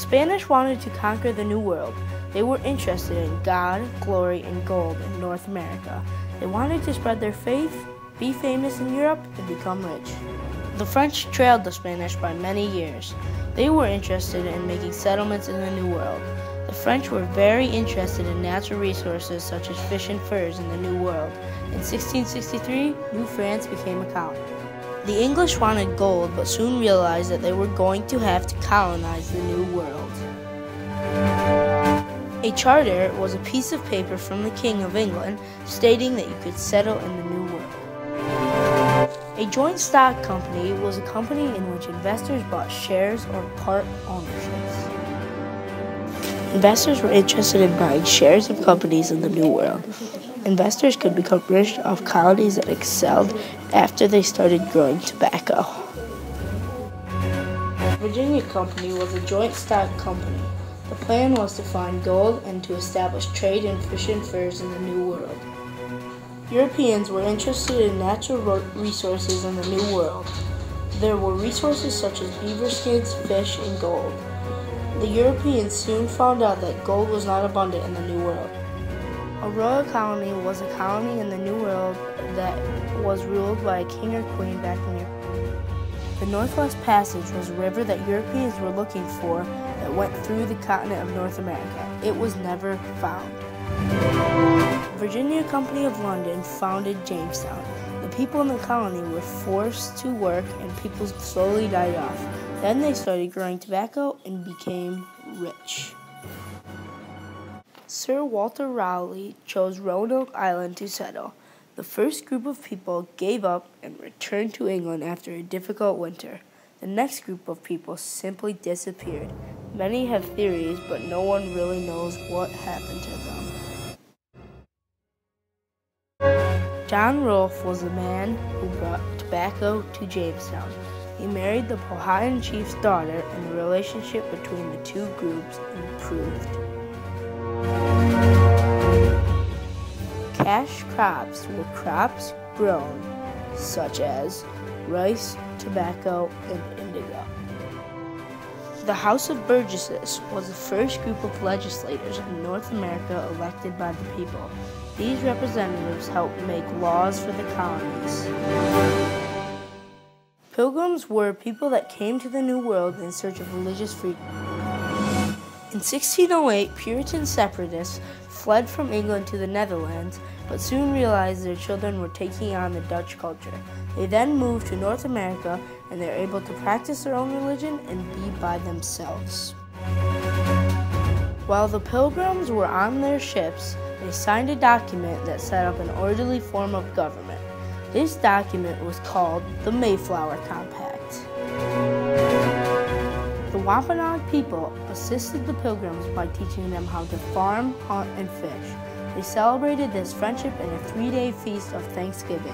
Spanish wanted to conquer the New World. They were interested in God, glory, and gold in North America. They wanted to spread their faith, be famous in Europe, and become rich. The French trailed the Spanish by many years. They were interested in making settlements in the New World. The French were very interested in natural resources such as fish and furs in the New World. In 1663, New France became a colony. The English wanted gold, but soon realized that they were going to have to colonize the New World. A charter was a piece of paper from the King of England stating that you could settle in the New World. A joint stock company was a company in which investors bought shares or part ownerships. Investors were interested in buying shares of companies in the New World. Investors could become rich off colonies that excelled after they started growing tobacco. Virginia Company was a joint stock company. The plan was to find gold and to establish trade in fish and furs in the New World. Europeans were interested in natural resources in the New World. There were resources such as beaver skins, fish, and gold. The Europeans soon found out that gold was not abundant in the New World. A royal colony was a colony in the New World that was ruled by a king or queen back in Europe. The Northwest Passage was a river that Europeans were looking for that went through the continent of North America. It was never found. Virginia Company of London founded Jamestown. The people in the colony were forced to work and people slowly died off. Then they started growing tobacco and became rich. Sir Walter Raleigh chose Roanoke Island to settle. The first group of people gave up and returned to England after a difficult winter. The next group of people simply disappeared. Many have theories, but no one really knows what happened to them. John Rolfe was a man who brought tobacco to Jamestown. He married the Powhatan chief's daughter, and the relationship between the two groups improved. Cash crops were crops grown, such as rice, tobacco, and indigo. The House of Burgesses was the first group of legislators in North America elected by the people. These representatives helped make laws for the colonies. Pilgrims were people that came to the New World in search of religious freedom. In 1608, Puritan separatists fled from England to the Netherlands, but soon realized their children were taking on the Dutch culture. They then moved to North America, and they were able to practice their own religion and be by themselves. While the Pilgrims were on their ships, they signed a document that set up an orderly form of government. This document was called the Mayflower Compact. The Wampanoag people assisted the Pilgrims by teaching them how to farm, hunt, and fish. They celebrated this friendship in a 3-day feast of Thanksgiving.